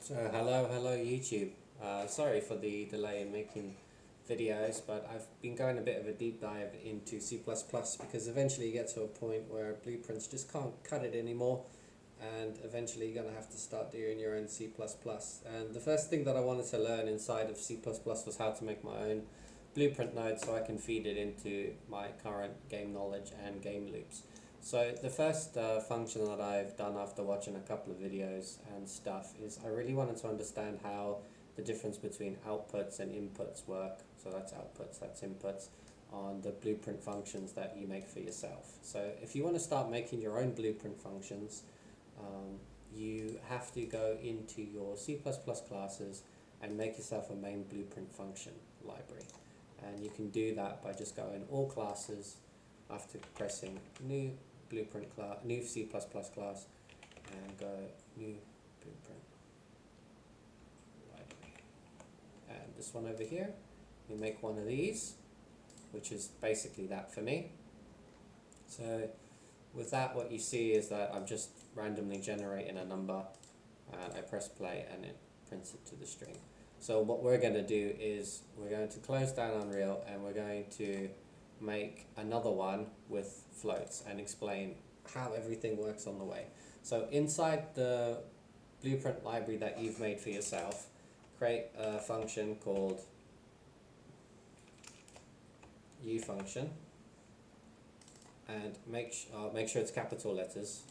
So hello YouTube. Sorry for the delay in making videos, but I've been going a bit of a deep dive into C++ because eventually you get to a point where Blueprints just can't cut it anymore, and eventually you're going to have to start doing your own C++. And the first thing that I wanted to learn inside of C++ was how to make my own Blueprint node so I can feed it into my current game knowledge and game loops. So the first function that I've done after watching a couple of videos and stuff is I really wanted to understand how the difference between outputs and inputs work. So that's outputs, that's inputs on the blueprint functions that you make for yourself. So if you want to start making your own blueprint functions, you have to go into your C++ classes and make yourself a main blueprint function library. And you can do that by just going all classes after pressing new blueprint class, new C++ class, and go new blueprint library. And this one over here, we make one of these, which is basically that for me. So with that, what you see is that I'm just randomly generating a number, and I press play and it prints it to the string. So what we're going to do is we're going to close down Unreal and we're going to make another one with floats and explain how everything works on the way. So inside the blueprint library that you've made for yourself, create a function called ufunction and make sure it's capital letters.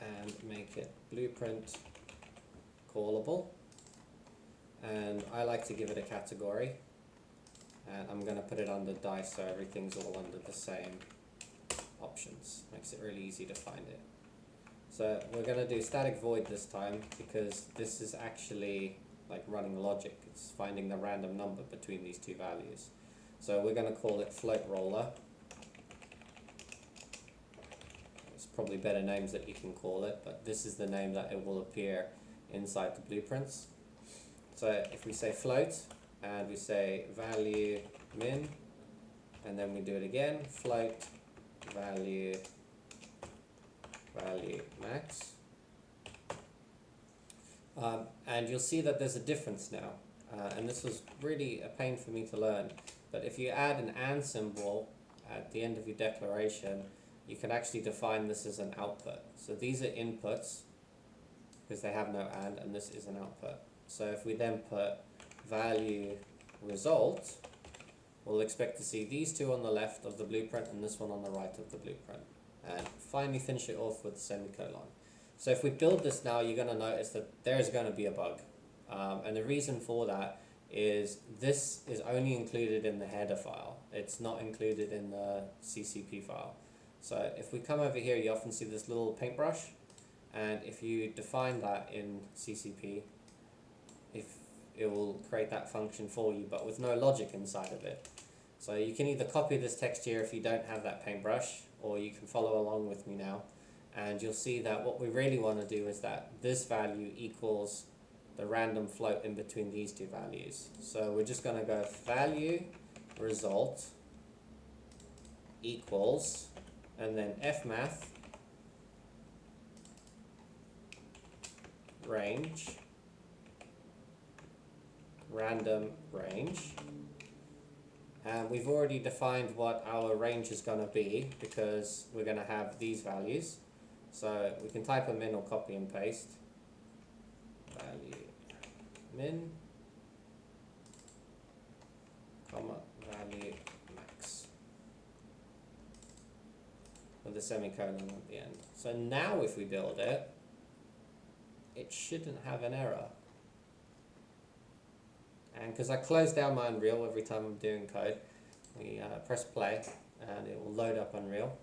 And make it Blueprint-Callable. And I like to give it a category. And I'm going to put it under dice so everything's all under the same options. Makes it really easy to find it. So we're going to do static void this time because this is actually like running logic. It's finding the random number between these two values. So we're going to call it float roller. There's probably better names that you can call it, but this is the name that it will appear inside the blueprints. So if we say float and we say value min, and then we do it again, float value max, and you'll see that there's a difference now, and this was really a pain for me to learn, but if you add an and symbol at the end of your declaration, you can actually define this as an output. So these are inputs because they have no and this is an output. So if we then put value result, we'll expect to see these two on the left of the blueprint and this one on the right of the blueprint. And finally finish it off with a semicolon. So if we build this now, you're going to notice that there's going to be a bug. And the reason for that is this is only included in the header file. It's not included in the CCP file. So if we come over here, you often see this little paintbrush. And if you define that in CCP, it will create that function for you, but with no logic inside of it. So you can either copy this text here if you don't have that paintbrush, or you can follow along with me now. And you'll see that what we really want to do is that this value equals the random float in between these two values. So we're just going to go value result equals, and then fmath range random range, and we've already defined what our range is going to be because we're going to have these values. So we can type them in or copy and paste. Value min, comma, value max, with a semicolon at the end. So now if we build it, it shouldn't have an error. And because I close down my Unreal every time I'm doing code, we press play and it will load up Unreal.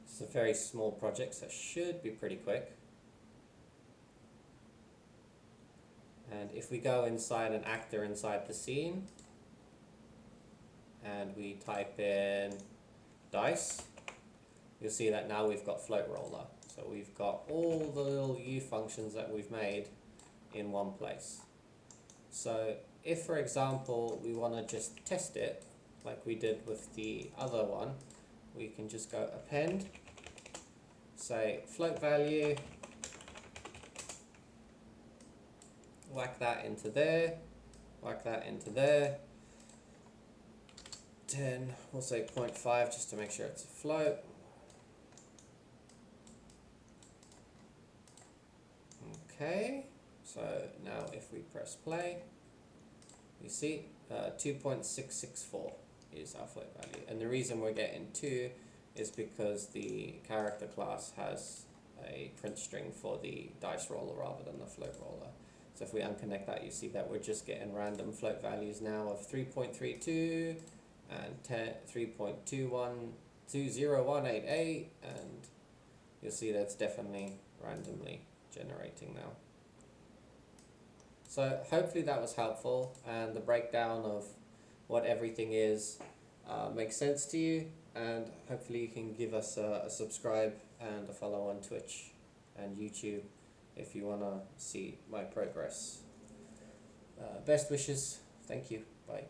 It's a very small project, so it should be pretty quick. And if we go inside an actor inside the scene and we type in dice, you'll see that now we've got float roller. So we've got all the little U functions that we've made in one place. So if, for example, we want to just test it, like we did with the other one, we can just go append, say float value, whack that into there, whack that into there. 10, we'll say 0.5 just to make sure it's a float. Okay, so now if we press play, you see 2.664 is our float value. And the reason we're getting 2 is because the character class has a print string for the dice roller rather than the float roller. So if we unconnect that, you see that we're just getting random float values now of 3.32 and 3.20188, and you'll see that's definitely randomly generating now. So hopefully that was helpful, and the breakdown of what everything is makes sense to you, and hopefully you can give us a subscribe and a follow on Twitch and YouTube if you want to see my progress. Best wishes. Thank you. Bye.